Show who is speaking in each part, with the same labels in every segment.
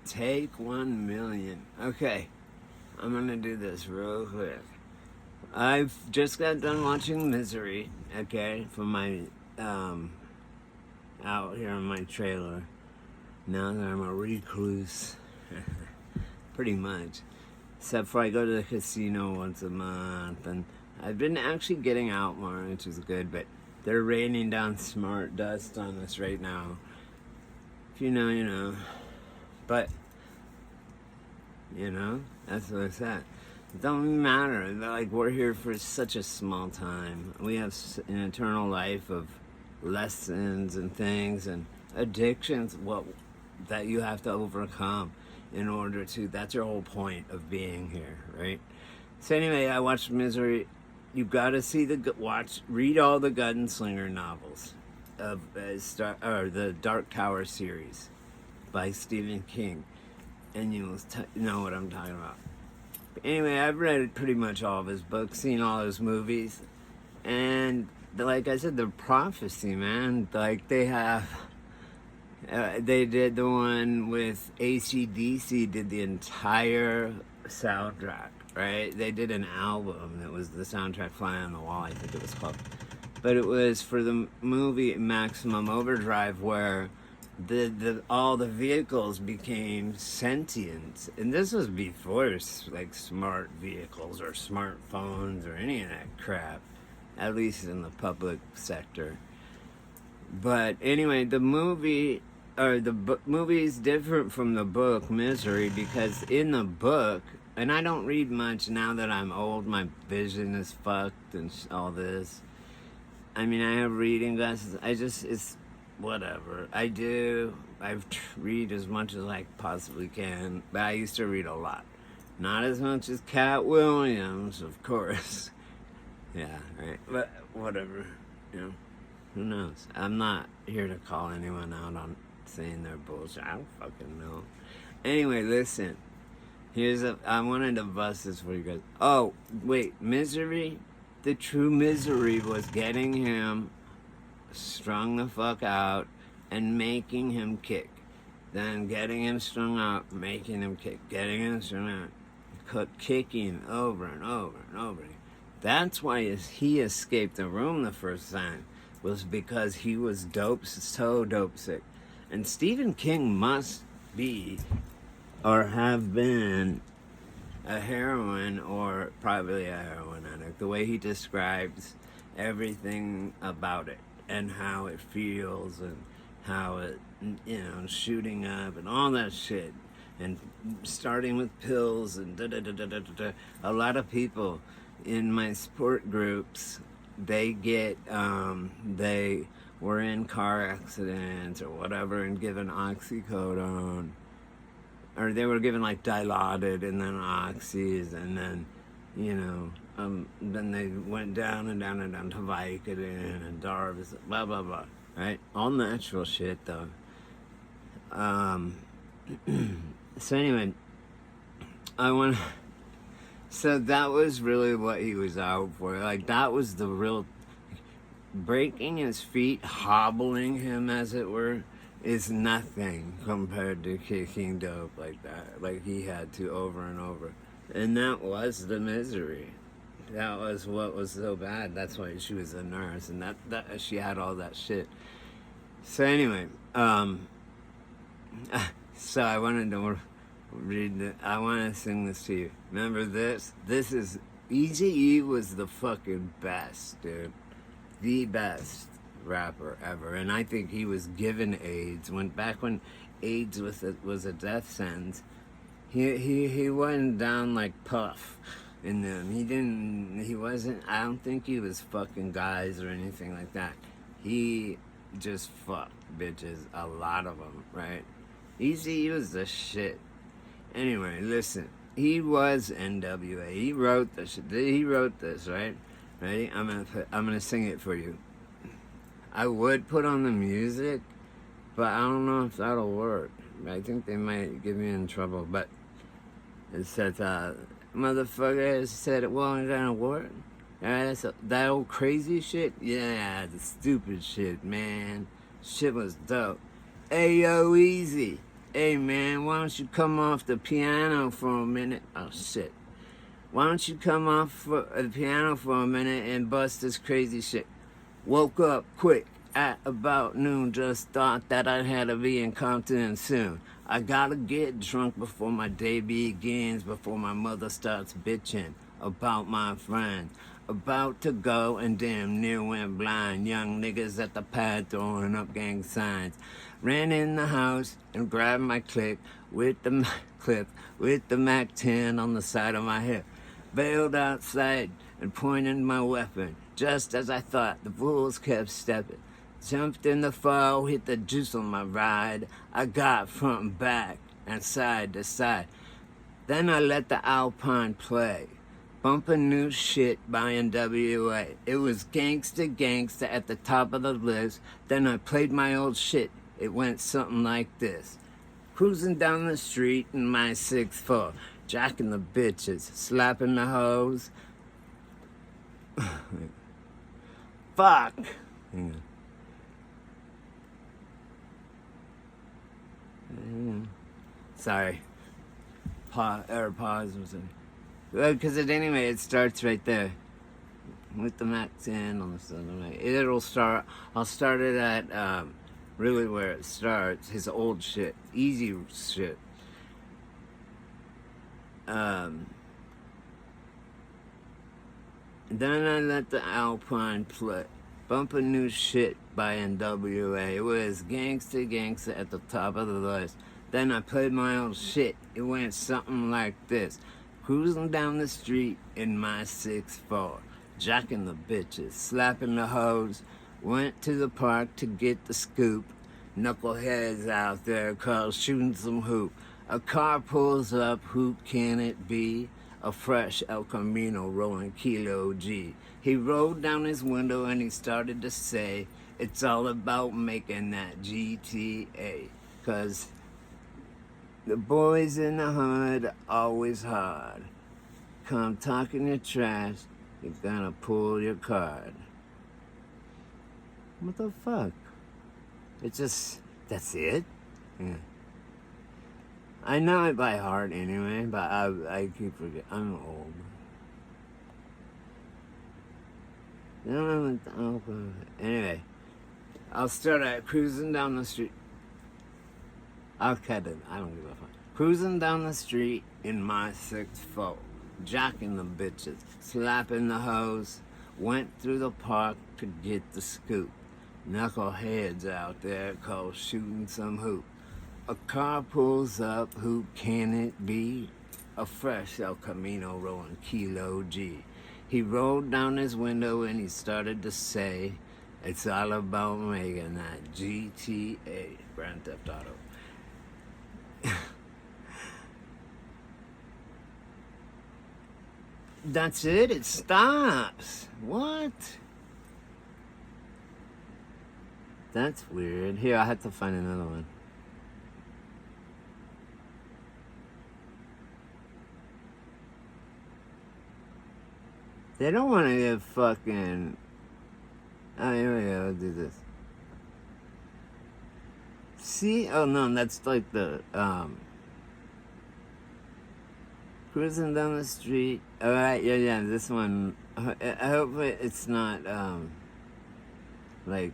Speaker 1: Take 1 million. Okay, I'm gonna do this real quick. I've just got done watching Misery, okay, from my, um, out here in my trailer. Now that I'm a recluse, pretty much. Except for I go to the casino once a month, and I've been actually getting out more, which is good, but they're raining down smart dust on us right now. If you know, you know. But, that's what it's at. It don't matter. Like, we're here for such a small time. We have an eternal life of lessons and things and addictions that you have to overcome in order to. That's your whole point of being here, right? So anyway, I watched Misery. You got to see read all the Gunslinger novels of or the Dark Tower series by Stephen King, and you will know what I'm talking about. But anyway, I've read pretty much all of his books, seen all his movies, and like I said, the prophecy, man. Like they did the one with AC/DC, did the entire soundtrack, right? They did an album that was the soundtrack Fly on the Wall, I think it was called. But it was for the movie Maximum Overdrive, where all the vehicles became sentient, and this was before like smart vehicles or smartphones or any of that crap, at least in the public sector. But anyway, the movie movie is different from the book Misery, because in the book, and I don't read much now that I'm old, my vision is fucked and all this. I mean, I have reading glasses. It's whatever. I read as much as I possibly can, but I used to read a lot. Not as much as Cat Williams, of course. Yeah, right. But whatever, Who knows? I'm not here to call anyone out on saying they're bullshit. I don't fucking know. Anyway, listen. I wanted to bust this for you guys. Oh, wait. Misery? The true misery was getting him strung the fuck out and making him kick. Then getting him strung out, making him kick. Getting him strung out, kicking over and over and over. That's why he escaped the room the first time, was because he was so dope sick. And Stephen King must be, or have been, a heroin or probably a heroin addict. The way he describes everything about it and how it feels and how it, shooting up and all that shit. And starting with pills and da-da-da-da-da-da. A lot of people in my sport groups, they were in car accidents or whatever and given oxycodone, or they were given like Dilaudid and then oxys, and then then they went down and down and down to Vicodin and Darvis, blah blah blah, right? All natural shit though. So anyway, so that was really what he was out for. Like, that was the real, breaking his feet, hobbling him as it were, is nothing compared to kicking dope like that. Like he had to over and over. And that was the misery. That was what was so bad. That's why she was a nurse, and that she had all that shit. So anyway, so I wanted to I want to sing this to you. Remember this? This is, Eazy-E was the fucking best, dude. The best rapper ever. And I think he was given AIDS. Back when AIDS was a death sentence, he went down like Puff in them. He wasn't, I don't think he was fucking guys or anything like that. He just fucked bitches, a lot of them, right? Eazy-E was the shit. Anyway, listen. He was NWA. He wrote this. Right? Ready? I'm gonna sing it for you. I would put on the music, but I don't know if that'll work. I think they might get me in trouble. But it says, motherfucker said it wasn't gonna work. That old crazy shit? Yeah, the stupid shit, man. Shit was dope. Ayo, Easy. Hey man, why don't you come off the piano for a minute? Oh shit. Why don't you come off the piano for a minute and bust this crazy shit? Woke up quick at about noon, just thought that I had to be in Compton soon. I gotta get drunk before my day begins, before my mother starts bitching about my friends. About to go and damn near went blind. Young niggas at the pad throwing up gang signs. Ran in the house and grabbed my clip with the Mac 10 on the side of my hip. Bailed outside and pointed my weapon. Just as I thought, the fools kept stepping. Jumped in the fall, hit the juice on my ride. I got front and back and side to side. Then I let the Alpine play. Bumping new shit by NWA. It was gangsta at the top of the list. Then I played my old shit. It went something like this. Cruising down the street in my 6'4", jacking the bitches, slapping the hoes. Fuck. Sorry. Pause was in. Because anyway, it starts right there. With the Mac 10 on the side. It'll start. I'll start it at really where it starts. His old shit. Easy shit. Then I let the Alpine play. Bumping new shit by NWA. It was gangsta at the top of the list. Then I played my old shit. It went something like this. Cruising down the street in my 6'4", jacking the bitches, slapping the hoes. Went to the park to get the scoop. Knuckleheads out there called shooting some hoop. A car pulls up, who can it be? A fresh El Camino rolling Kilo G. He rolled down his window and he started to say, it's all about making that GTA. 'Cause the boys in the hood always hard. Come talking your trash, you're gonna pull your card. What the fuck? It's just, that's it? Yeah. I know it by heart anyway, but I keep forgetting. I'm old. Anyway, I'll start at cruising down the street. I'll cut it. I don't give a fuck. Cruising down the street in my 6'4", jacking the bitches, slapping the hoes. Went through the park to get the scoop. Knuckleheads out there called shooting some hoop. A car pulls up, who can it be? A fresh El Camino rolling Kilo G. He rolled down his window and he started to say, it's all about making that GTA, Grand Theft Auto. That's it, it stops. What? That's weird. Here, I have to find another one. They don't want to get fucking... Oh, here we go, I'll do this. See? Oh, no, that's like the, cruising down the street. Alright, yeah, this one. I hope it's not, like...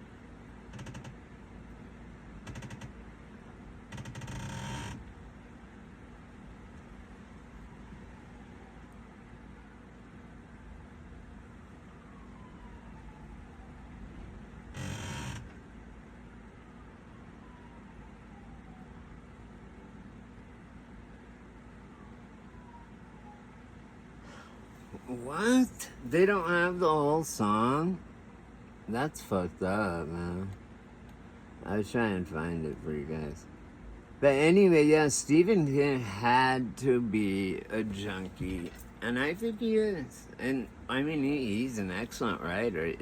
Speaker 1: What? They don't have the whole song? That's fucked up, man. I'll try and find it for you guys. But anyway, yeah, Stephen King had to be a junkie. And I think he is. And I mean, he's an excellent writer.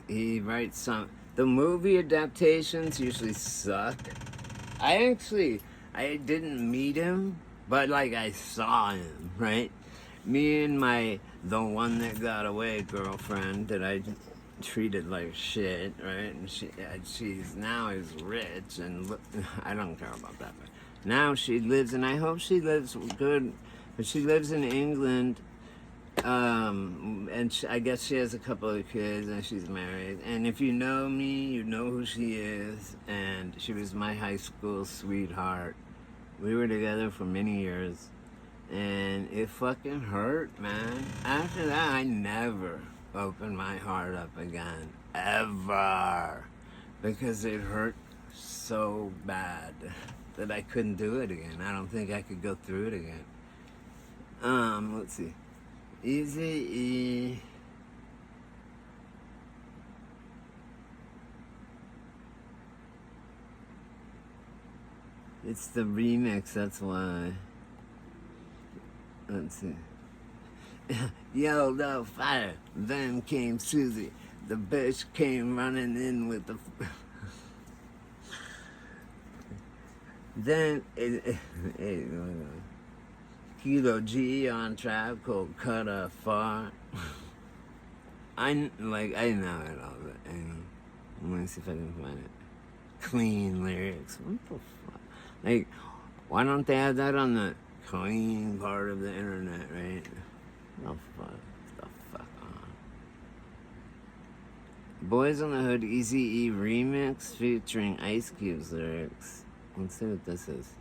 Speaker 1: He writes some... The movie adaptations usually suck. I didn't meet him, but like I saw him, right? Me and the one that got away girlfriend that I treated like shit, right? And she's now is rich and look, I don't care about that. Now she lives, and I hope she lives good, but she lives in England. And I guess she has a couple of kids, and she's married. And if you know me, you know who she is. And she was my high school sweetheart. We were together for many years, and it fucking hurt, man. After that, I never opened my heart up again, ever, because it hurt so bad that I couldn't do it again. I don't think I could go through it again. Let's see. Easy. It's the remix, that's why. Let's see. Yo, the fire. Then came Susie. The bitch came running in with the. Then Kilo G on Tribe Called Cut a Far. I know it all, but let me see if I can find it. Clean lyrics. What the fuck? Like, why don't they have that on the clean part of the internet, right? The fuck on. Boys on the Hood Eazy-E remix featuring Ice Cube's lyrics. Let's see what this is.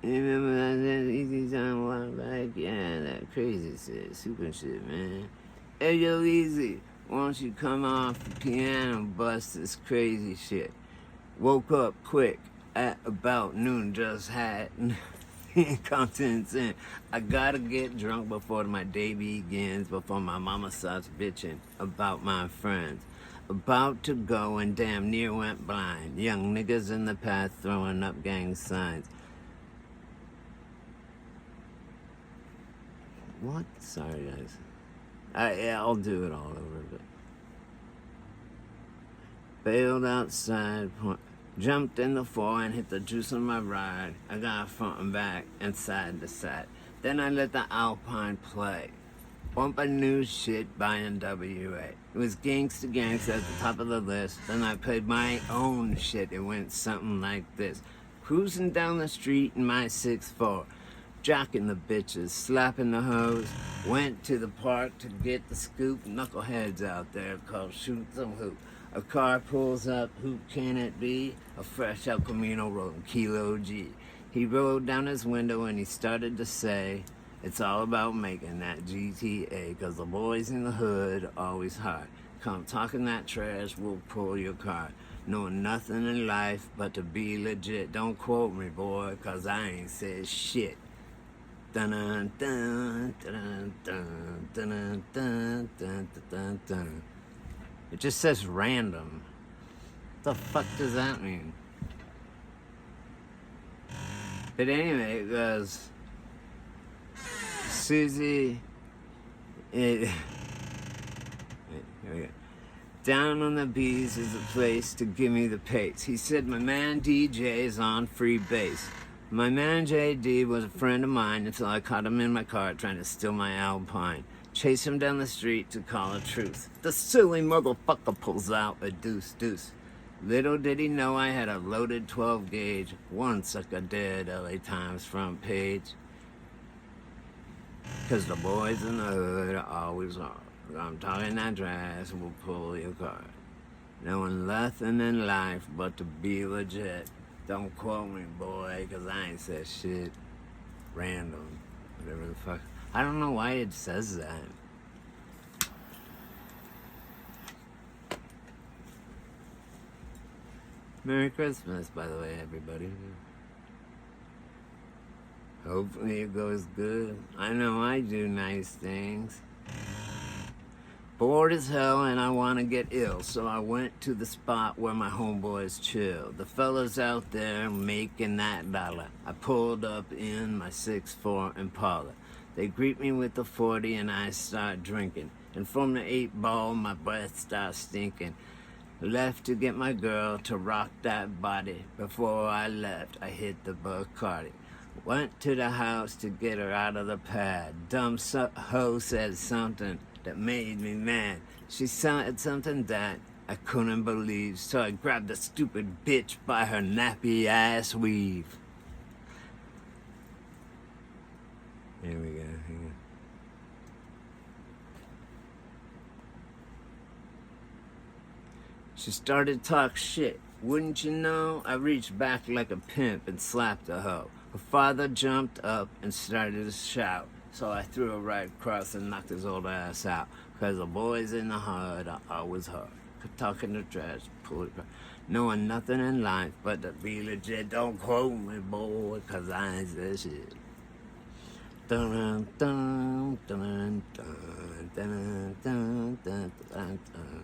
Speaker 1: You remember that Easy Time a while back? Yeah, that crazy shit, super shit, man. Hey, yo, Easy, why don't you come off the piano and bust this crazy shit? Woke up quick at about noon, just had confidence in. I gotta get drunk before my day begins, before my mama starts bitching about my friends. About to go and damn near went blind. Young niggas in the path throwing up gang signs. What? Sorry, guys. I'll do it all over, but bailed outside, jumped in the four and hit the juice on my ride. I got front and back and side to side. Then I let the Alpine play. Bumping new shit by NWA. It was Gangsta Gangsta at the top of the list. Then I played my own shit. It went something like this. Cruising down the street in my 6'4", jocking the bitches, slapping the hoes. Went to the park to get the scoop. Knuckleheads out there called Shoot Some Hoop. A car pulls up, who can it be? A fresh El Camino rolling Kilo G. He rolled down his window and he started to say, it's all about making that GTA, cause the boys in the hood always hard. Come talking that trash, we'll pull your car. Knowing nothing in life but to be legit. Don't quote me, boy, cause I ain't said shit. Dun dun dun dun dun dun dun dun dun dun. It just says random. What the fuck does that mean? But anyway, it goes, Susie, here we go. Down on the Bees is a place to give me the pace. He said my man DJ is on free bass. My man JD was a friend of mine until I caught him in my car trying to steal my Alpine. Chase him down the street to call a truce. The silly motherfucker pulls out a deuce. Little did he know I had a loaded 12 gauge. One sucker dead, LA Times front page. Cause the boys in the hood are always on. I'm talking that trash, we'll pull your car. Knowing nothing in life but to be legit. Don't quote me, boy, cause I ain't said shit. Random. Whatever the fuck. I don't know why it says that. Merry Christmas, by the way, everybody. Hopefully it goes good. I know I do nice things. Bored as hell and I want to get ill, so I went to the spot where my homeboys chill. The fellas out there making that dollar. I pulled up in my 6'4" Impala. They greet me with the 40 and I start drinking. And from the 8-ball, my breath starts stinking. Left to get my girl to rock that body. Before I left, I hit the Bacardi. Went to the house to get her out of the pad. Dumb hoe said something that made me mad. She said something that I couldn't believe, so I grabbed the stupid bitch by her nappy ass weave. Here we go. She started to talk shit. Wouldn't you know? I reached back like a pimp and slapped the hoe. Her father jumped up and started to shout. So I threw her right across and knocked his old ass out. Cause the boys in the hood are always hard. Talking the trash, pull it back. Knowing nothing in life but to be legit. Don't quote me, boy, cause I ain't that shit. Dun dun dun dun dun dun dun dun dun.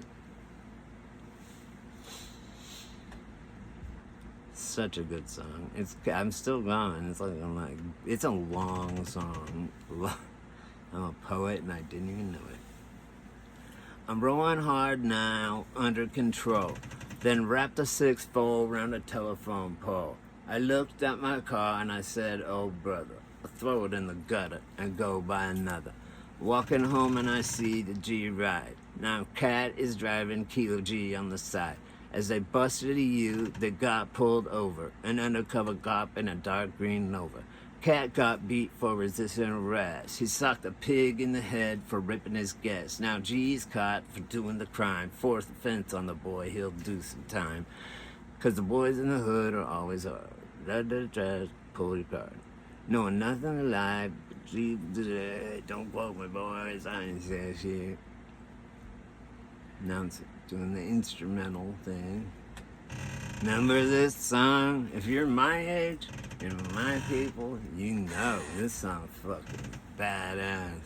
Speaker 1: Such a good song. I'm still going. It's a long song. I'm a poet and I didn't even know it. I'm rolling hard now, under control. Then wrapped a 6-fold around a telephone pole. I looked at my car and I said, oh brother, I'll throw it in the gutter and go buy another. Walking home and I see the G ride. Now Cat is driving Kilo G on the side. As they busted a U, they got pulled over. An undercover cop in a dark green Nova. Cat got beat for resisting arrest. He socked a pig in the head for ripping his gas. Now G's caught for doing the crime. Fourth offense on the boy, he'll do some time. Cause the boys in the hood are always hard. Pull your card. Knowing nothing alive, but G, don't quote me boys, I ain't saying shit. Now I'm doing the instrumental thing. Remember this song? If you're my age and my people, you know this song's fucking badass.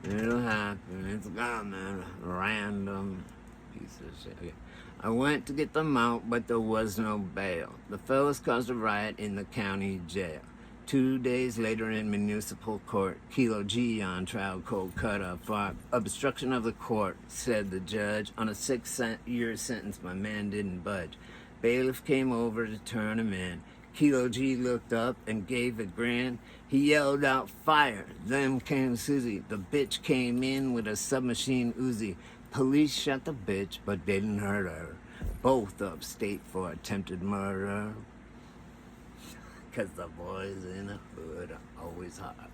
Speaker 1: It'll happen. It's gone, man. Random piece of shit. Okay. I went to get them out, but there was no bail. The fellas caused a riot in the county jail. 2 days later in municipal court, Kilo G on trial, cold cut up for obstruction of the court, said the judge. On a 6-year sentence, my man didn't budge. Bailiff came over to turn him in. Kilo G looked up and gave a grin. He yelled out, fire. Then came Susie. The bitch came in with a submachine Uzi. Police shot the bitch, but didn't hurt her. Both upstate for attempted murder. Cause the boys in the hood are always hot.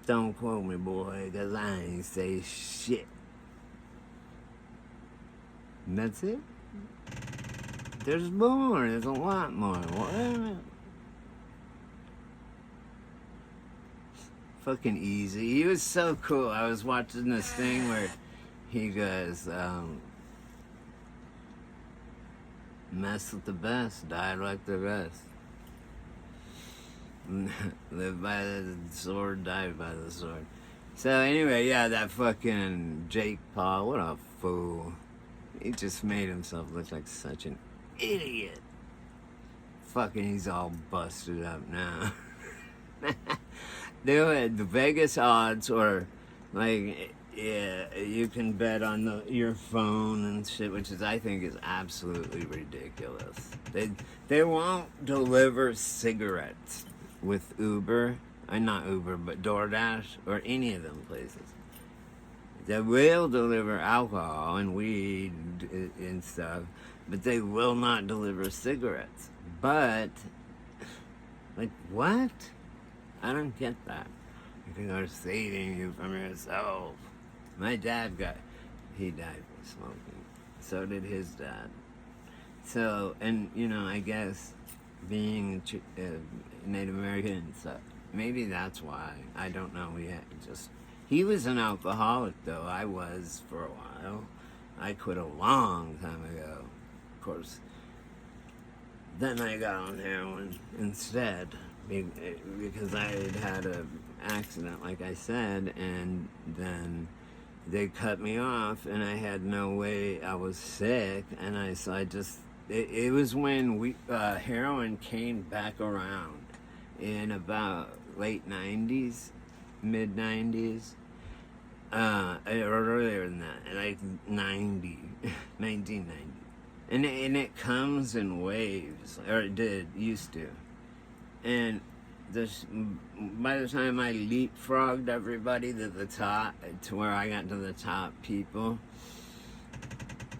Speaker 1: Don't quote me, boy, cause I ain't say shit. And that's it? There's more, there's a lot more. What? Fucking easy. He was so cool. I was watching this thing where he goes, mess with the best, die like the rest. Live by the sword, die by the sword. So anyway, yeah, that fucking Jake Paul, what a fool. He just made himself look like such an idiot. Fucking, he's all busted up now. Dude, the Vegas odds are like, yeah, you can bet on your phone and shit, which is, I think, is absolutely ridiculous. They won't deliver cigarettes with Uber, not Uber, but DoorDash or any of them places. They will deliver alcohol and weed and stuff, but they will not deliver cigarettes. But, like, what? I don't get that. You are saving you from yourself. My dad he died from smoking. So did his dad. So, and, you know, I guess being Native American, so maybe that's why. I don't know. He was an alcoholic, though. I was for a while. I quit a long time ago. Of course, then I got on heroin instead because I had an accident, like I said, and then they cut me off, and I had no way. I was sick, and it was when heroin came back around in about late 90s, mid 90s, or earlier than that, like 1990. And it comes in waves, or it used to. And this, by the time I leapfrogged everybody to the top, to where I got to the top people,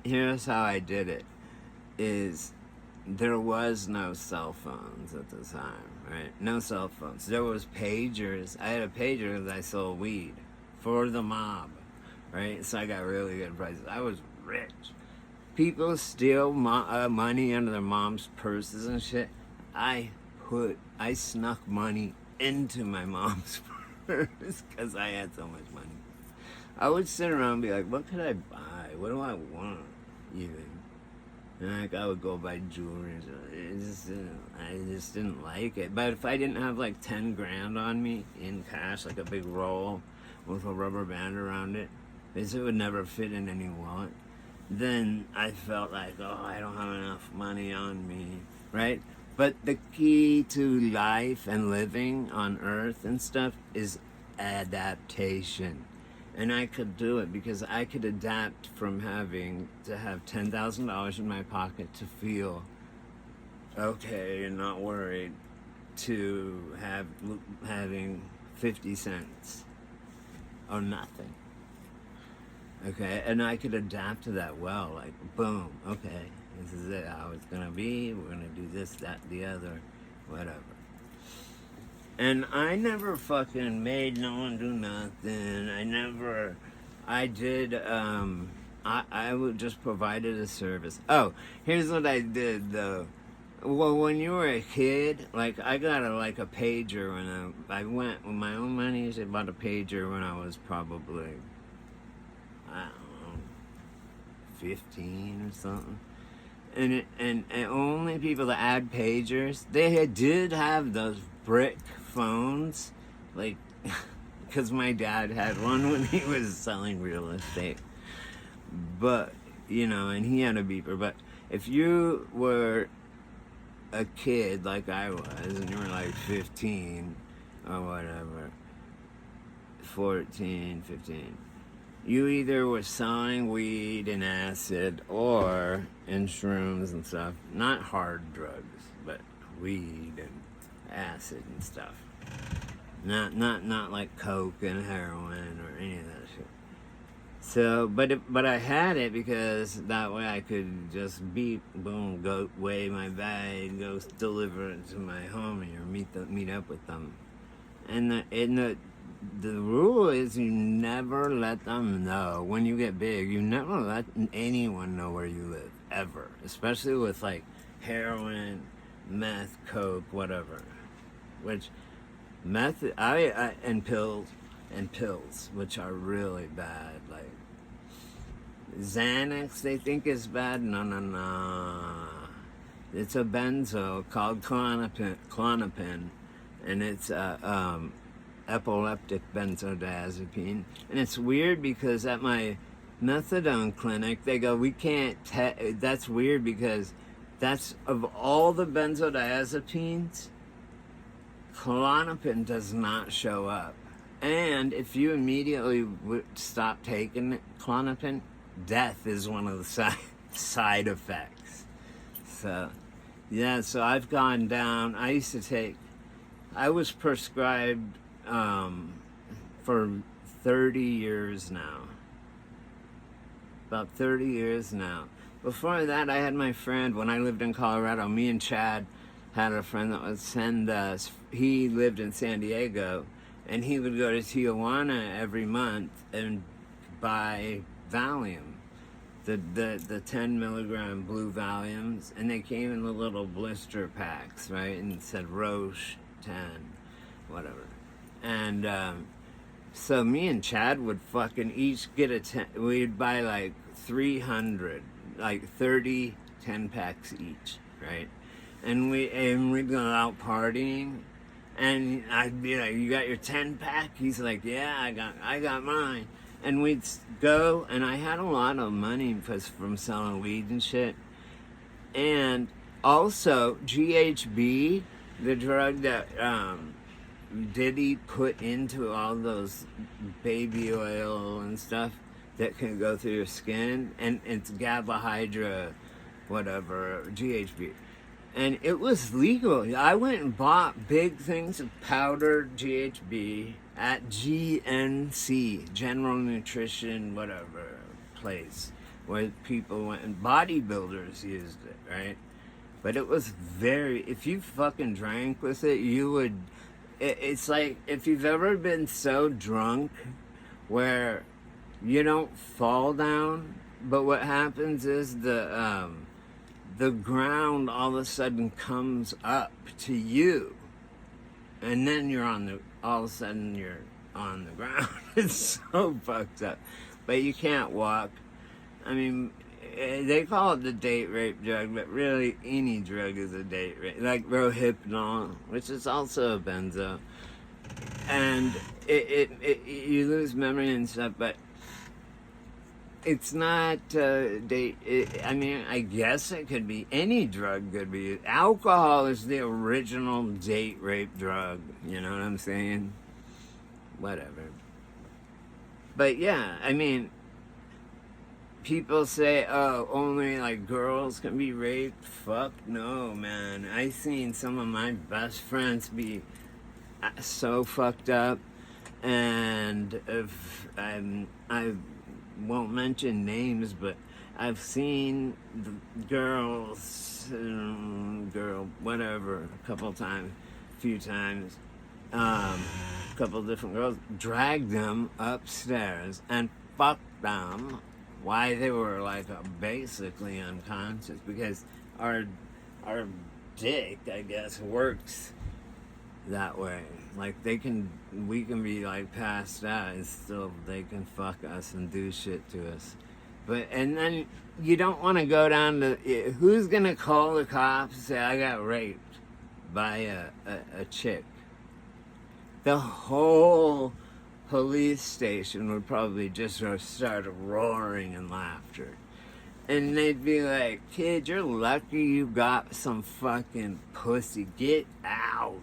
Speaker 1: here's how I did it, is there was no cell phones at the time, right? No cell phones. There was pagers. I had a pager because I sold weed for the mob, right? So I got really good prices. I was rich. People steal money out of their mom's purses and shit. I snuck money into my mom's purse because I had so much money. I would sit around and be like, what could I buy? What do I want? Even. And like, I would go buy jewelry. I just didn't like it. But if I didn't have like 10 grand on me in cash, like a big roll with a rubber band around it, because it would never fit in any wallet, then I felt like, oh, I don't have enough money on me, right? But the key to life and living on Earth and stuff is adaptation. And I could do it because I could adapt from having to have $10,000 in my pocket to feel okay and not worried, to having 50 cents or nothing. Okay, and I could adapt to that well, like, boom, okay, this is it, how it's gonna be, we're gonna do this, that, the other, whatever. And I never fucking made no one do nothing. I would just provided a service. Oh, here's what I did though. Well, when you were a kid, like, I got a pager when I went with my own money. I bought a pager when I was probably, I don't know, 15 or something. And only people that had pagers, they did have those brick phones, like, because my dad had one when he was selling real estate. But, you know, and he had a beeper. But if you were a kid like I was, and you were like 15 or whatever, 14, 15, you either were selling weed and acid or in shrooms and stuff. Not hard drugs, but weed and acid and stuff. Not like coke and heroin or any of that shit. So, but I had it because that way I could just beep, boom, go weigh my bag, go deliver it to my homie or meet up with them. And the rule is you never let them know when you get big. You never let anyone know where you live, ever. Especially with like heroin, meth, coke, whatever. Which meth, and pills, which are really bad. Like Xanax, they think is bad. No. It's a benzo called Klonopin, and it's epileptic benzodiazepine. And it's weird because at my methadone clinic, they go, we can't, that's weird because that's, of all the benzodiazepines, Klonopin does not show up. And if you immediately stop taking Klonopin, death is one of the side effects. So, yeah, so I've gone down. I was prescribed for 30 years now. About 30 years now. Before that, I had my friend, when I lived in Colorado, me and Chad had a friend that would send us, he lived in San Diego, and he would go to Tijuana every month and buy Valium, the 10 milligram blue Valiums, and they came in the little blister packs, right, and it said Roche 10, whatever. And so me and Chad would fucking each get a 10, we'd buy like 300, like 30 10-packs each, right? And we'd go out partying, and I'd be like, you got your 10-pack? He's like, yeah, I got mine. And we'd go, and I had a lot of money from selling weed and shit. And also, GHB, the drug that Diddy put into all those baby oil and stuff that can go through your skin, and it's GABA Hydra, whatever, GHB. And it was legal. I went and bought big things of powdered GHB at GNC, General Nutrition, whatever place, where people went and bodybuilders used it, right? But it was very, if you fucking drank with it, you would, it's like if you've ever been so drunk where you don't fall down, but what happens is the ground all of a sudden comes up to you, and then you're on the, all of a sudden you're on the ground. It's so fucked up. But you can't walk. I mean, they call it the date rape drug, but really any drug is a date rape. Like Rohypnol, which is also a benzo. And you lose memory and stuff, but it's not date. I mean, I guess it could be any drug. Could be alcohol is the original date rape drug. You know what I'm saying? Whatever. But yeah, I mean, people say, "Oh, only like girls can be raped." Fuck no, man. I seen some of my best friends be so fucked up, and if I won't mention names, but I've seen the girls, whatever, a couple times, a few times, a couple different girls, drag them upstairs and fuck them while they were like basically unconscious, because our dick, I guess, works that way. Like we can be like passed out and still they can fuck us and do shit to us. But, and then you don't want to go down to, who's gonna call the cops and say I got raped by a chick? The whole police station would probably just start roaring in laughter. And they'd be like, kid, you're lucky you got some fucking pussy. Get out.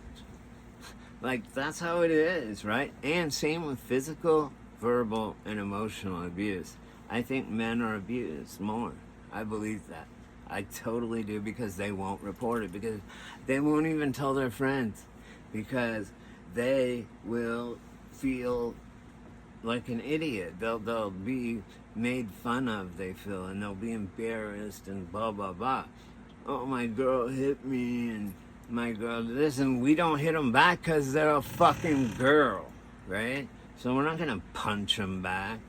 Speaker 1: Like, that's how it is, right? And same with physical, verbal, and emotional abuse. I think men are abused more. I believe that. I totally do, because they won't report it, because they won't even tell their friends, because they will feel like an idiot. They'll be made fun of, they feel, and they'll be embarrassed and blah, blah, blah. Oh, my girl hit me, and my girl, listen, we don't hit them back because they're a fucking girl, right? So we're not gonna punch them back.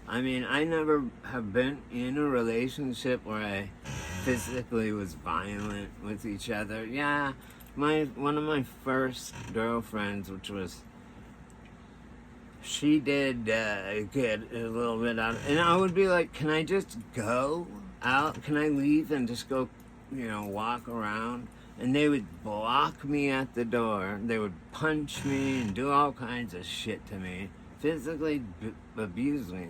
Speaker 1: I mean, I never have been in a relationship where I physically was violent with each other. Yeah, one of my first girlfriends, which was, she did get a little bit out, and I would be like, can I just go out? Can I leave and just go, walk around? And they would block me at the door. They would punch me and do all kinds of shit to me, physically abuse me.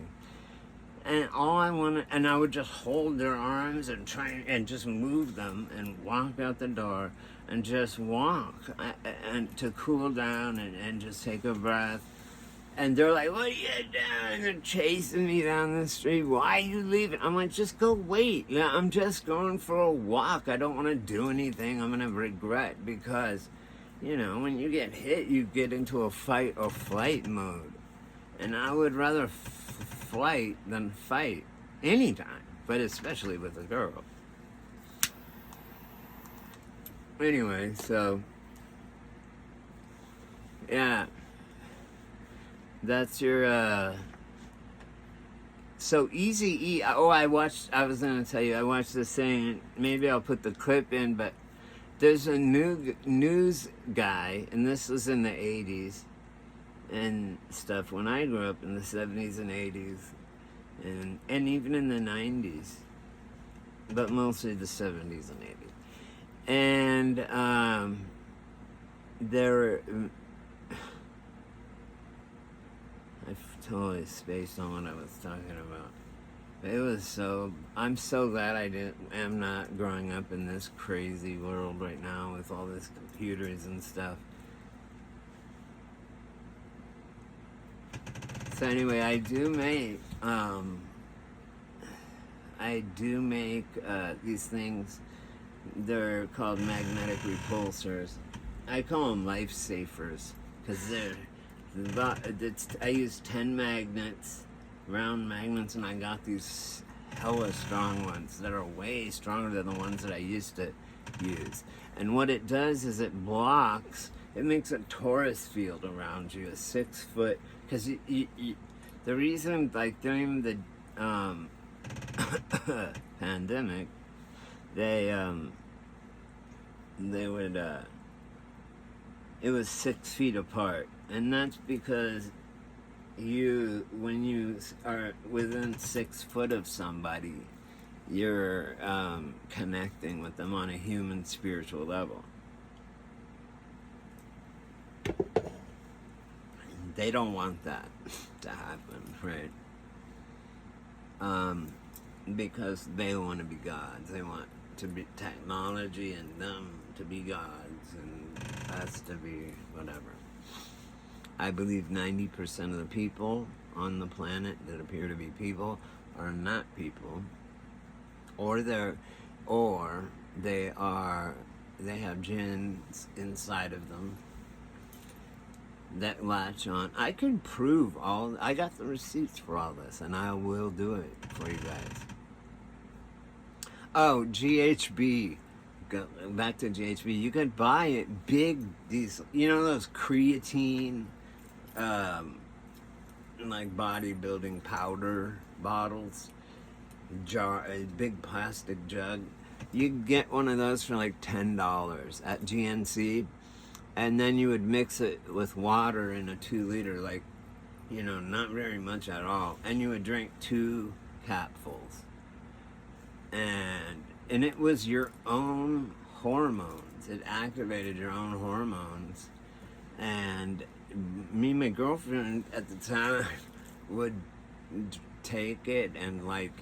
Speaker 1: And all I wanted, and I would just hold their arms and try and just move them and walk out the door and just walk and to cool down and just take a breath. And they're like, what are you doing? And they're chasing me down the street. Why are you leaving? I'm like, just go wait. Yeah, I'm just going for a walk. I don't want to do anything I'm going to regret, because, when you get hit, you get into a fight or flight mode. And I would rather flight than fight anytime, but especially with a girl. Anyway, so, yeah. That's your, so Eazy-E, I was going to tell you, I watched this thing, maybe I'll put the clip in, but there's a new news guy, and this was in the 80s and stuff, when I grew up in the 70s and 80s, and even in the 90s, but mostly the 70s and 80s. And, there I totally spaced on what I was talking about. It was I'm so glad am not growing up in this crazy world right now with all this computers and stuff. So anyway, I do make these things They're called magnetic repulsors. I call them lifesavers because I use 10 magnets, round magnets, and I got these hella strong ones that are way stronger than the ones that I used to use. And what it does is it makes a torus field around you, a 6 foot, because the reason, like during the pandemic, they would it was 6 feet apart, and that's because when you are within 6 foot of somebody, you're connecting with them on a human spiritual level. They don't want that to happen, right? Because they want to be gods. They want to be technology and them to be gods and us to be whatever. I believe 90% of the people on the planet that appear to be people are not people, or they have jinns inside of them that latch on. I can prove I got the receipts for all this, and I will do it for you guys. Oh, GHB. Back to GHB. You could buy it these, those creatine, like bodybuilding powder bottles, a big plastic jug. You could get one of those for like $10 at GNC. And then you would mix it with water in a 2 liter, like, not very much at all. And you would drink 2 capfuls. And it was your own hormones. It activated your own hormones. And me and my girlfriend at the time would take it and, like,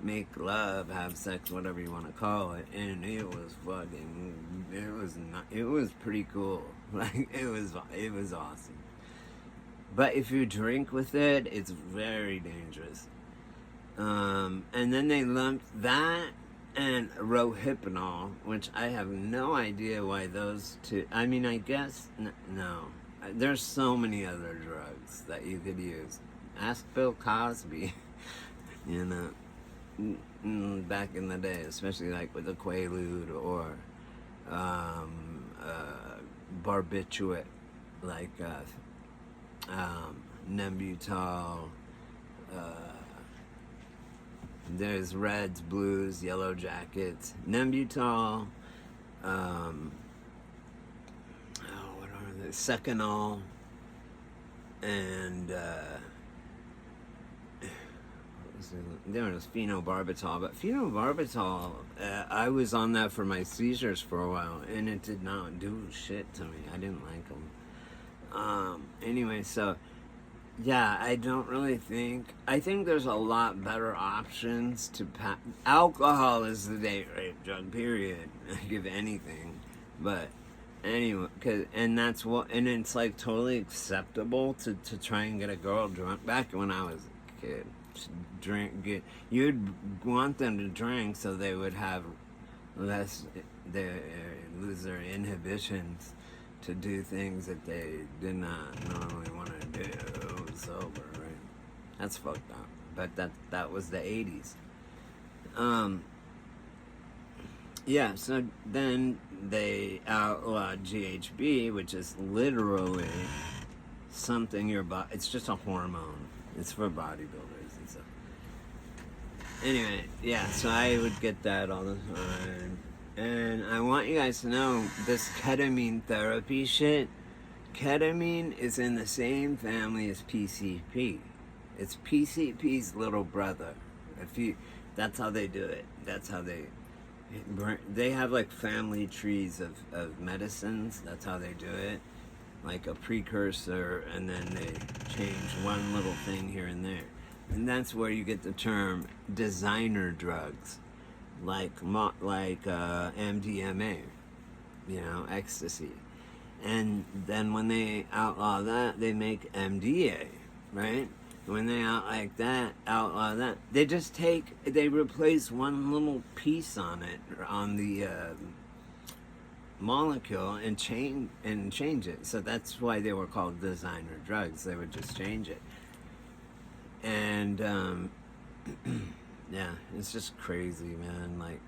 Speaker 1: make love, have sex, whatever you want to call it, and it was pretty cool. Like, it was awesome. But if you drink with it, it's very dangerous. And then they lumped that and Rohypnol, which I have no idea why those two. I mean, I guess no. There's so many other drugs that you could use. Ask Bill Cosby. Back in the day, especially like with the Quaalude or barbiturate, like Nembutal. There's reds, blues, yellow jackets. Nembutal. What are they? Seconal. And there was phenobarbital, but phenobarbital, I was on that for my seizures for a while, and it did not do shit to me. I didn't like them. Anyway, so yeah, I don't really think. I think there's a lot better options to. Alcohol is the date rape drug. Period. If anything, but anyway, and it's like totally acceptable to try and get a girl drunk. Back when I was a kid. You'd want them to drink so they would have lose their inhibitions to do things that they did not normally want to do sober, right? That's fucked up. But that was the 80s. Yeah, so then they outlawed GHB, which is literally something it's just a hormone. It's for bodybuilders and stuff. Anyway, yeah, so I would get that all the time. And I want you guys to know this ketamine therapy shit. Ketamine is in the same family as PCP. It's PCP's little brother. That's how they do it. That's how they have like family trees of medicines. That's how they do it. Like a precursor, and then they change one little thing here and there. And that's where you get the term designer drugs, like MDMA, ecstasy. And then when they outlaw that, they make MDA, right? when they outlaw that, they just they replace one little piece on it, on the molecule, and change it. So that's why they were called designer drugs. They would just change it. And yeah, it's just crazy, man. Like,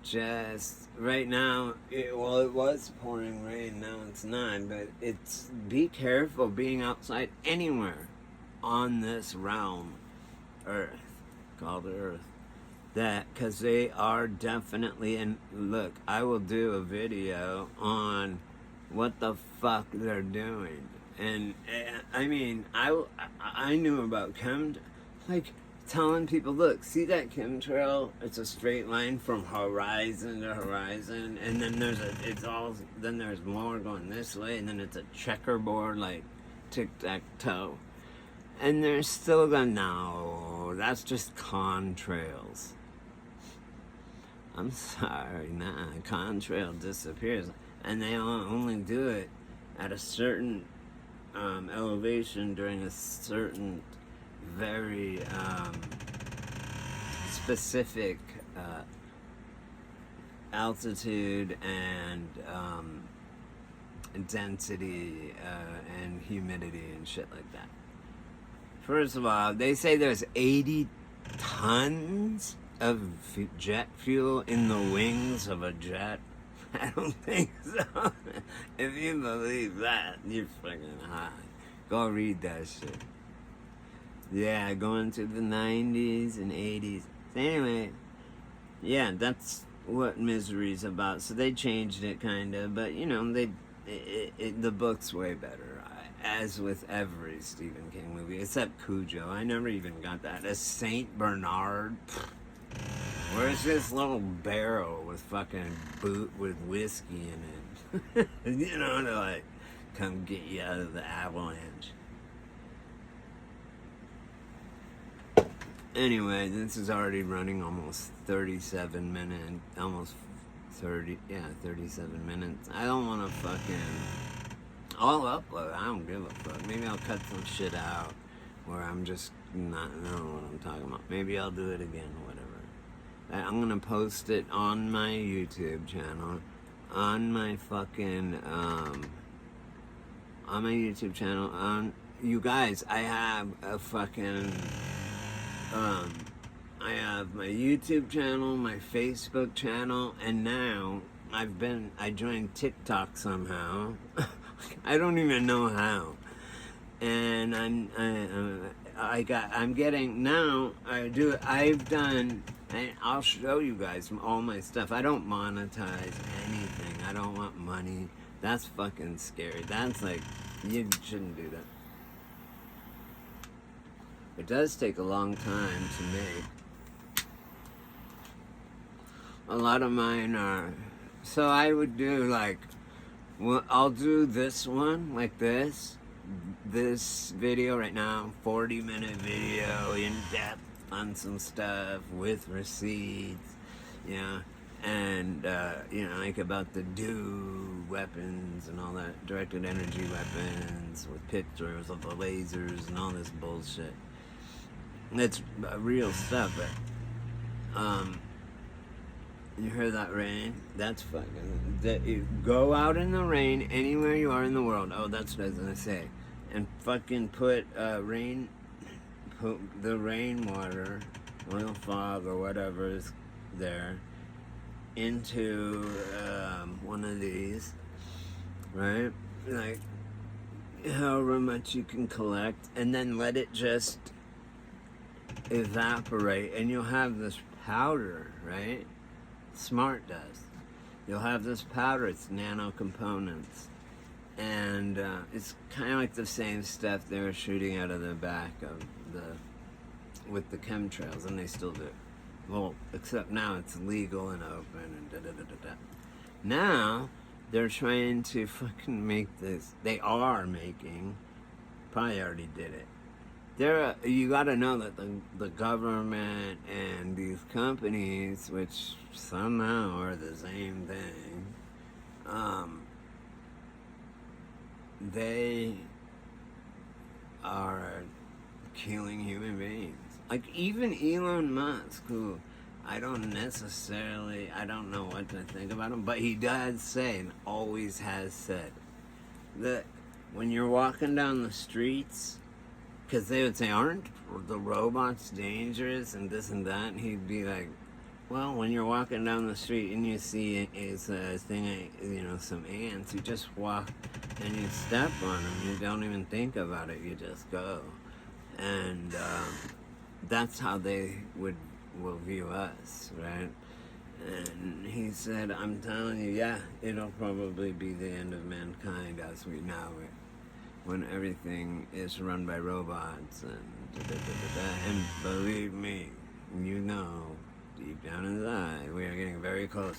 Speaker 1: just right now, it was pouring rain, now it's not, but it's, be careful being outside anywhere on this realm, Earth, called Earth, that, because they are definitely, and look, I will do a video on what the fuck they're doing. And I mean, I knew about like, telling people, look, see that chemtrail? It's a straight line from horizon to horizon, and then there's more going this way, and then it's a checkerboard like tic-tac-toe. And they're still going, no, that's just contrails. I'm sorry, nah, contrail disappears. And they only do it at a certain elevation during a certain very specific altitude and density and humidity and shit like that. First of all, they say there's 80 tons of jet fuel in the wings of a jet. I don't think so. If you believe that, you're fucking high. Go read that shit. Yeah, going to the 90s and 80s. Anyway, yeah, that's what Misery's about. So they changed it, kind of, but you know, the book's way better, as with every Stephen King movie, except Cujo. I never even got that. A Saint Bernard. Where's this little barrel with fucking with whiskey in it? You know, to like come get you out of the avalanche. Anyway, this is already running almost 37 minutes. Almost 37 minutes. I don't want to fucking... I'll upload. I don't give a fuck. Maybe I'll cut some shit out where I'm just not knowing what I'm talking about. Maybe I'll do it again or whatever. I'm gonna post it on my YouTube channel, on my fucking, on my YouTube channel. You guys, I have a fucking, I have my YouTube channel, my Facebook channel, and now I joined TikTok somehow. I don't even know how. And I'll show you guys all my stuff. I don't monetize anything. I don't want money. That's fucking scary. That's like, you shouldn't do that. It does take a long time to make. A lot of mine are, so I would do like, well, I'll do this one like this video right now, 40-minute video, in depth on some stuff with receipts, you know, and you know, like about the DEW weapons and all that, directed energy weapons with pictures of the lasers and all this bullshit. It's real stuff, but you hear that rain? That's fucking... you go out in the rain anywhere you are in the world. Oh, that's what I was gonna say. And fucking put the rainwater, oil fog or whatever is there, into one of these, right? Like, however much you can collect, and then let it just evaporate, and you'll have this powder, right? Smart does. You'll have this powder, it's nano components. And it's kind of like the same stuff they were shooting out of the back of with the chemtrails, and they still do. Well, except now it's legal and open and da-da-da-da-da. Now, they're trying to fucking make this. They are making, probably already did it. You gotta know that the government and these companies, which somehow are the same thing, they are killing human beings. Like even Elon Musk, who I don't know what to think about him, but he does say and always has said that when you're walking down the streets, because they would say, aren't the robots dangerous and this and that, and he'd be like, well, when you're walking down the street and you see some ants, you just walk and you step on them. You don't even think about it. You just go, and that's how they will view us, right? And he said, "I'm telling you, yeah, it'll probably be the end of mankind as we know it, when everything is run by robots and and believe me, you know." Deep down inside, we are getting very close.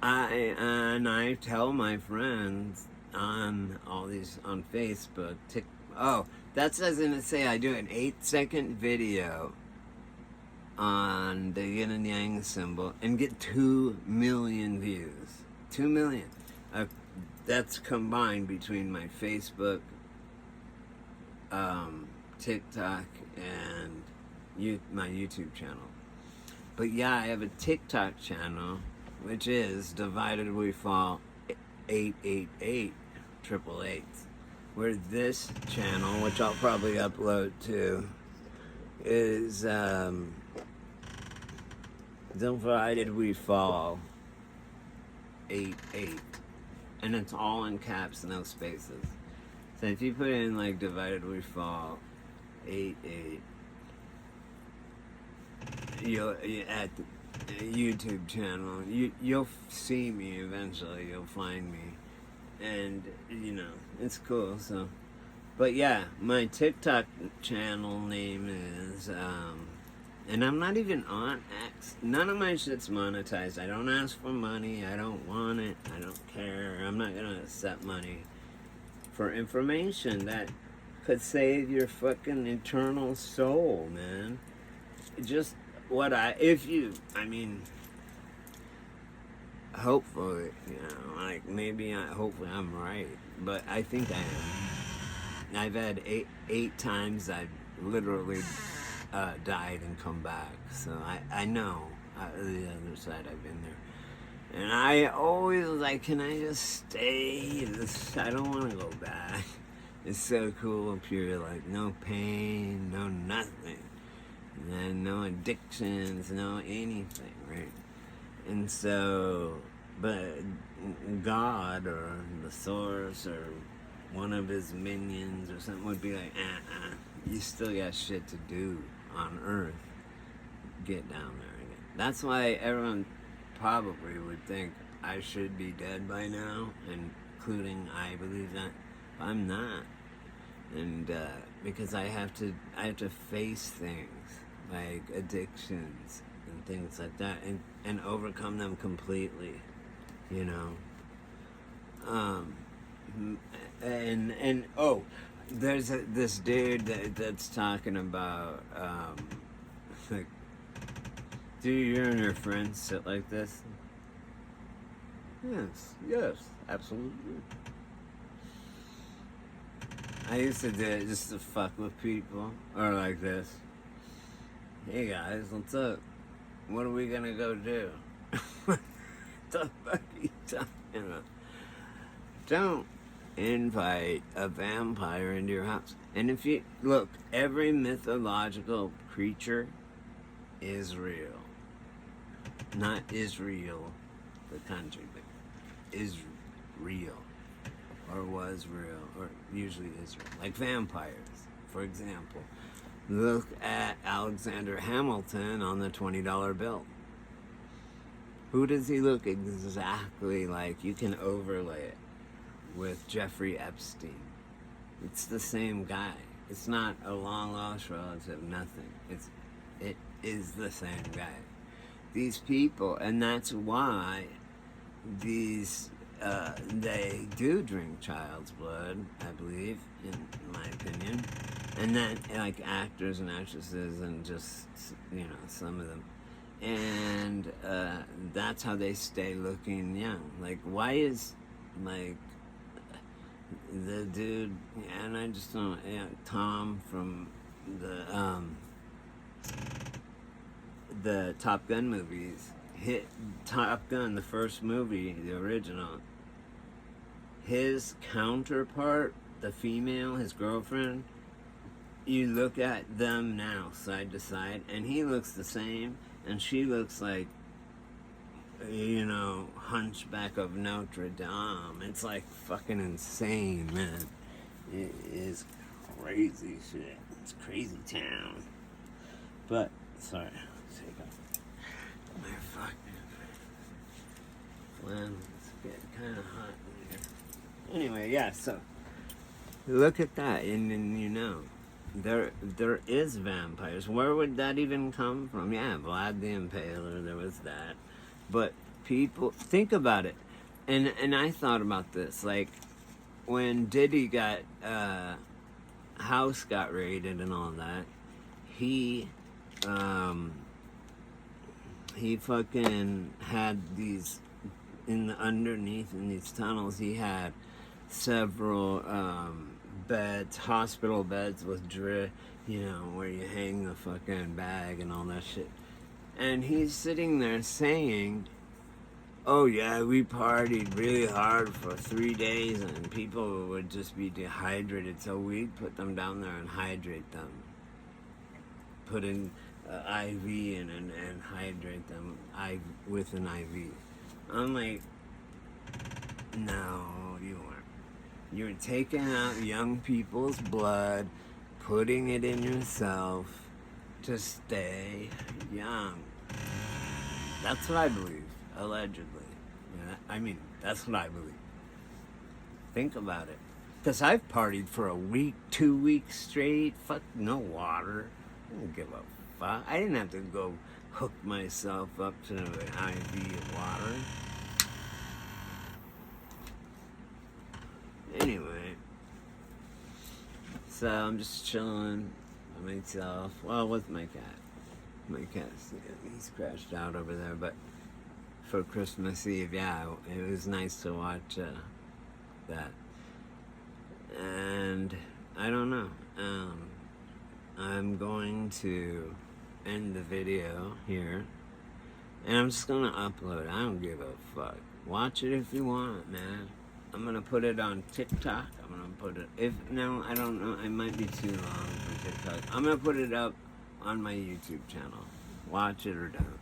Speaker 1: I tell my friends on Facebook, that's what I was gonna say. I do an 8-second video on the yin and yang symbol and get 2 million views. 2 million. That's combined between my Facebook, TikTok, and my YouTube channel. But yeah, I have a TikTok channel, which is Divided We Fall 888 888, where this channel, which I'll probably upload to, is Divided We Fall 88, and it's all in caps, no spaces. So if you put in like Divided We Fall 88, you'll at the YouTube channel, you'll see me eventually. You'll find me, and it's cool. So, but yeah, my TikTok channel name is and I'm not even on X. None of my shit's monetized. I don't ask for money. I don't want it. I don't care. I'm not gonna accept money for information that could save your fucking eternal soul, man. Just hopefully, hopefully I'm right, but I think I am. I've had eight times I've literally died and come back, so I know the other side. I've been there, and I always was like, can I just stay? I don't want to go back. It's so cool up here, like no pain, no nothing. And no addictions, no anything, right? And so, but God or the source or one of his minions or something would be like, you still got shit to do on Earth. Get down there again. That's why everyone probably would think I should be dead by now, including I believe that, but I'm not. And because I have to face things like addictions and things like that, and overcome them completely, there's this dude that's talking about like, do you and your friends sit like this? Yes, absolutely. I used to do it just to fuck with people, or like this. Hey guys, what's up? What are we gonna go do? What the fuck are you talking about? Don't invite a vampire into your house. And if you look, every mythological creature is real. Not Israel, the country, but is real. Or was real, or usually Israel. Like vampires, for example. Look at Alexander Hamilton on the $20 bill. Who does he look exactly like? You can overlay it with Jeffrey Epstein. It's the same guy. It's not a long lost relative, nothing. It is the same guy. These people, and that's why they do drink child's blood, I believe, in my opinion. And then, like, actors and actresses and just, some of them. And that's how they stay looking young. Like, why is, like, the dude, and I just don't, Tom from the Top Gun movies. Hit Top Gun, the first movie, the original. His counterpart, the female, his girlfriend, you look at them now side to side, and he looks the same, and she looks like, Hunchback of Notre Dame. It's like fucking insane, man. It is crazy shit. It's crazy town. But, sorry, take off my fucking flannel. It's getting kind of hot in here. Anyway, yeah, so look at that, and then there is vampires. Where would that even come from? Yeah, Vlad the Impaler, there was that. But people, think about it. And I thought about this, like, when Diddy got, house got raided and all that, he fucking had these, underneath in these tunnels, he had several, beds, hospital beds with drip, where you hang the fucking bag and all that shit. And he's sitting there saying, oh yeah, we partied really hard for 3 days and people would just be dehydrated, so we'd put them down there and hydrate them. Put in IV and hydrate them with an IV. I'm like, no, you weren't. You were taking out young people's blood, putting it in yourself to stay young. That's what I believe, allegedly. That's what I believe. Think about it. Because I've partied for a week, 2 weeks straight, no water. I didn't give a fuck. I didn't have to go hook myself up to an IV of water. Anyway, so I'm just chilling by myself. Well, with my cat. My cat's, he's crashed out over there, but for Christmas Eve, yeah, it was nice to watch that. And I don't know. I'm going to end the video here, and I'm just gonna upload it. I don't give a fuck. Watch it if you want, man. I'm gonna put it on TikTok. I'm gonna put it, I don't know, it might be too long for TikTok. I'm gonna put it up on my YouTube channel. Watch it or don't.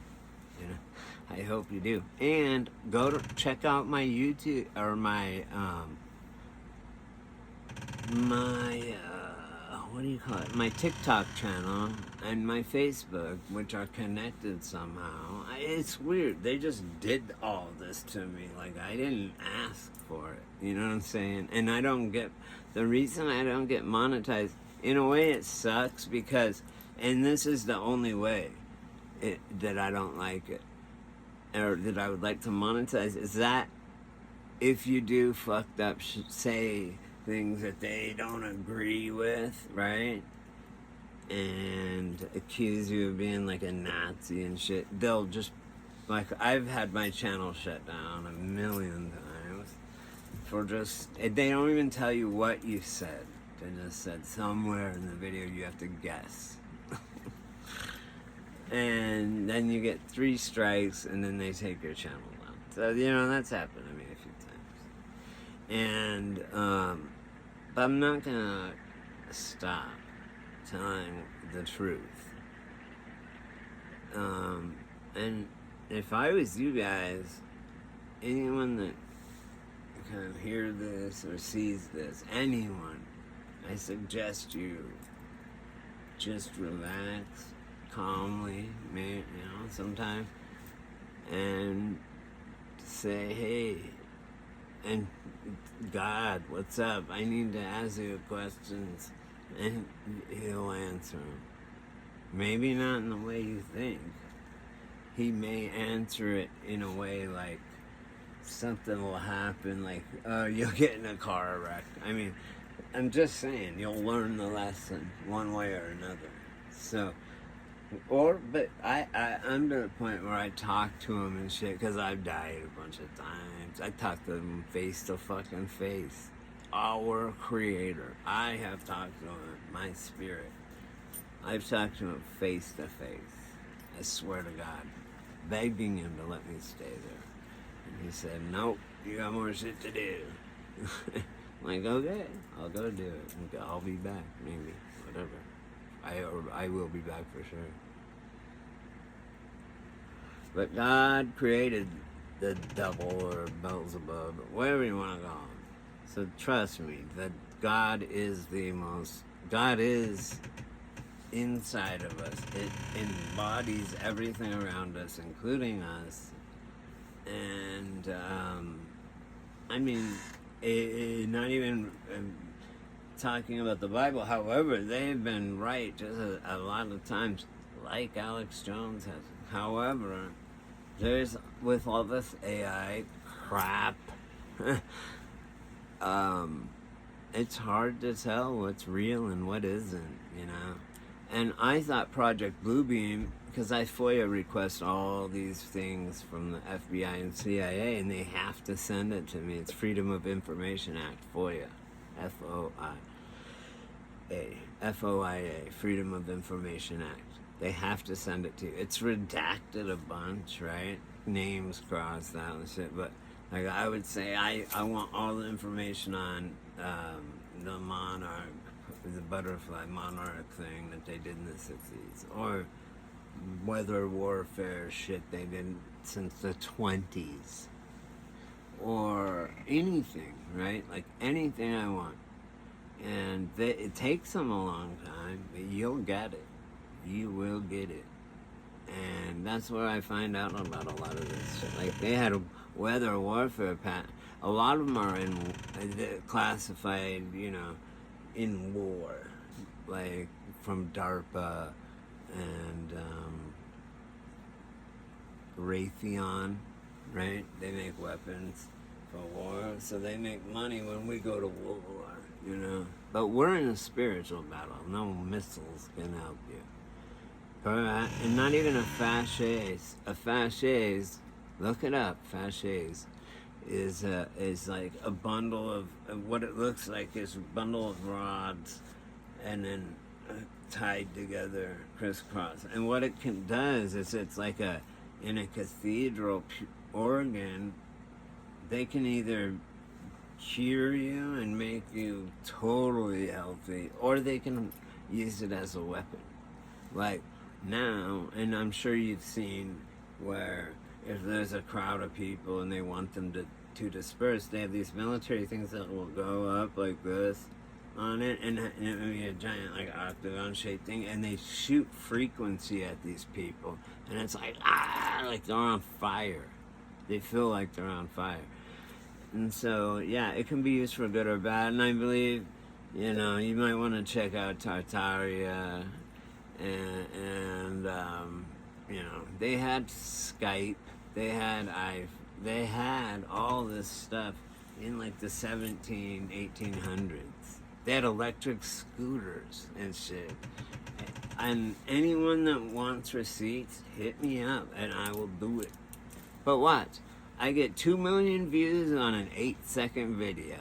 Speaker 1: I hope you do. And go to check out my YouTube, or my my TikTok channel and my Facebook, which are connected somehow. It's weird. They just did all this to me. Like, I didn't ask for it. You know what I'm saying? And the reason I don't get monetized, in a way it sucks because, and this is the only way that I don't like it, or that I would like to monetize, is that if you do fucked up say things that they don't agree with, right? And accuse you of being like a Nazi and shit, they'll just, like, I've had my channel shut down 1,000,000 times for just, they don't even tell you what you said. They just said somewhere in the video you have to guess. And then you get 3 strikes and then they take your channel down. So, that's happened to me a few times. And, but I'm not gonna stop telling the truth. And if I was you guys, anyone that kind of hears this or sees this, anyone, I suggest you just relax calmly, sometime, and say, hey, and God, what's up? I need to ask you questions, and he'll answer them. Maybe not in the way you think. He may answer it in a way like something will happen, like, you'll get in a car wreck. I'm just saying, you'll learn the lesson one way or another. So, but I'm to the point where I talk to him and shit, because I've died a bunch of times. I talk to him face to fucking face. Our Creator. I have talked to him, my spirit. I've talked to him face to face. I swear to God, begging him to let me stay there. And he said, nope, you got more shit to do. I'm like, okay, I'll go do it. I'll be back, maybe, whatever. I will be back for sure. But God created the devil or Beelzebub, whatever you want to call him. So trust me that God is inside of us. It embodies everything around us, including us. And, I mean, not even talking about the Bible. However, they've been right just a lot of times, like Alex Jones has. However, there's, with all this AI crap, it's hard to tell what's real and what isn't, you know? And I thought Project Bluebeam, because I FOIA request all these things from the FBI and CIA, and they have to send it to me. It's Freedom of Information Act, FOIA, FOIA, Freedom of Information Act. They have to send it to you. It's redacted a bunch, right? Names crossed out and shit, but like I would say, I want all the information on the monarch, the butterfly monarch thing that they did in the 60s, or weather warfare shit they did since the 20s, or anything, right? Like anything I want. And it takes them a long time, but you'll get it. You will get it. And that's where I find out about a lot of this shit. Like, they had a weather warfare patent. A lot of them are classified, you know, in war. Like, from DARPA and Raytheon, right? They make weapons for war, so they make money when we go to war, you know? But we're in a spiritual battle. No missiles can help you. And not even a fasces. A fasces, look it up, fasces is like a bundle of what it looks like is a bundle of rods and then tied together, crisscross. And what it does is it's like in a cathedral organ, they can either cure you and make you totally healthy, or they can use it as a weapon. Like now, and I'm sure you've seen where if there's a crowd of people and they want them to disperse, they have these military things that will go up like this on it, and it will be a giant like octagon shaped thing, and they shoot frequency at these people, and it's like like they're on fire. They feel like they're on fire. And so yeah, it can be used for good or bad, and I believe, you know, you might want to check out Tartaria, and you know, they had Skype, they had all this stuff in like the 1800s. They had electric scooters and shit. And anyone that wants receipts, hit me up and I will do it. But watch, I get 2 million views on an 8-second video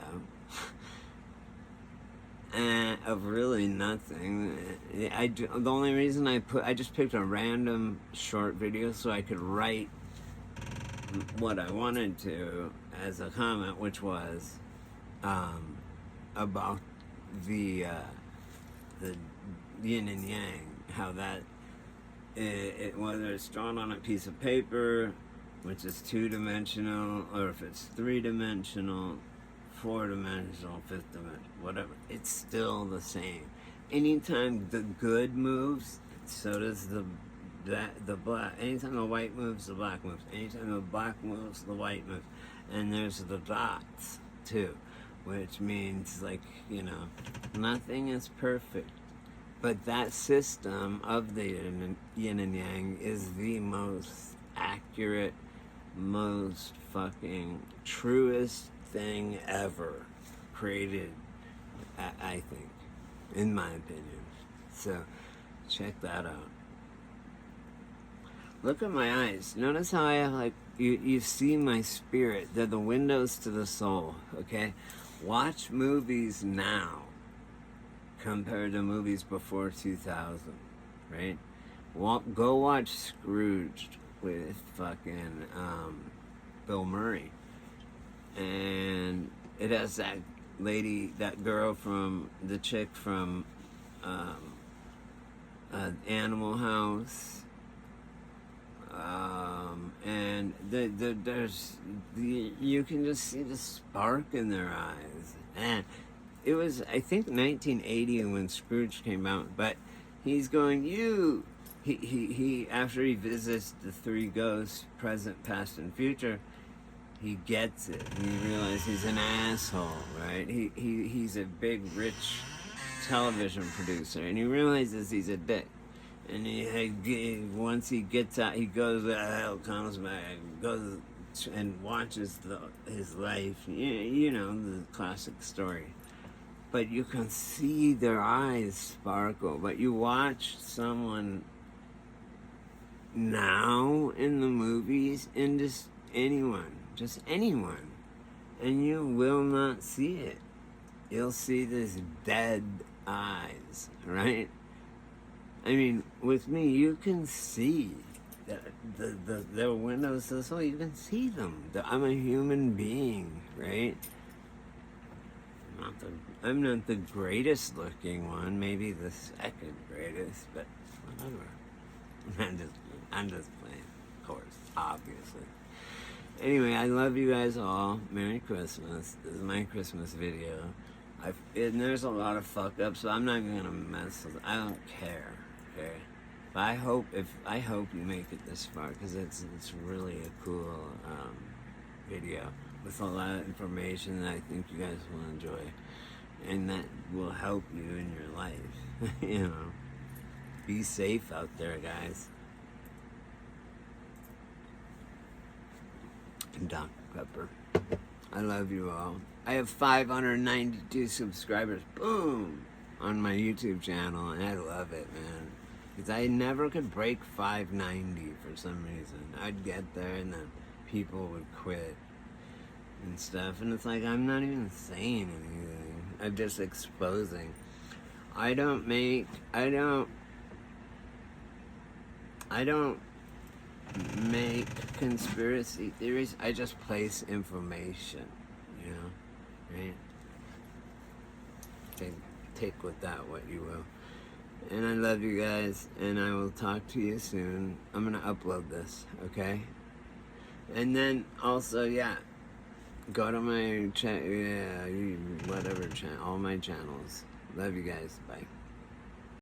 Speaker 1: of really nothing. The only reason I just picked a random short video so I could write what I wanted to as a comment, which was about the yin and yang, how that whether it's drawn on a piece of paper, which is 2-dimensional, or if it's 3-dimensional, 4-dimensional, 5th dimension, whatever, it's still the same. Anytime the good moves, so does the black. Anytime the white moves, the black moves. Anytime the black moves, the white moves. And there's the dots too, which means, like, you know, nothing is perfect. But that system of the yin and yang is the most accurate, most fucking truest thing ever created, I think, in my opinion. So check that out. Look at my eyes. Notice how I have, like, you see my spirit. They're the windows to the soul, okay? Watch movies now. compared to movies before 2000, right? Go watch Scrooged with fucking Bill Murray, and it has that lady, that girl from the chick from Animal House, and you can just see the spark in their eyes, and it was, I think, 1980 when Scrooge came out, but he's going, he after he visits the three ghosts, present, past, and future, he gets it. And he realizes he's an asshole, right? He's a big, rich television producer, and he realizes he's a dick. And once he gets out, he goes, hell comes back, goes and watches his life. You know, the classic story. But you can see their eyes sparkle. But you watch someone now in the movies, and just anyone, and you will not see it. You'll see this dead eyes, right? I mean, with me, you can see the windows this way. You can see them. I'm a human being, right? I'm not the greatest looking one. Maybe the second greatest, but whatever. I'm just playing, of course, obviously. Anyway, I love you guys all. Merry Christmas. This is my Christmas video. And there's a lot of fuck ups, so I'm not even gonna mess with it. I don't care. Okay, but I hope you make it this far, because it's really a cool video with a lot of information that I think you guys will enjoy, and that will help you in your life. You know, be safe out there, guys. And Dr. Pepper, I love you all. I have 592 subscribers. Boom! On my YouTube channel, and I love it, man. Because I never could break 590 for some reason. I'd get there and then people would quit and stuff. And it's like, I'm not even saying anything. I'm just exposing. I don't make conspiracy theories. I just place information, you know, right? Okay, take with that what you will. And I love you guys, and I will talk to you soon. I'm gonna upload this, okay? And then also, yeah, go to my whatever channel, all my channels. Love you guys. Bye.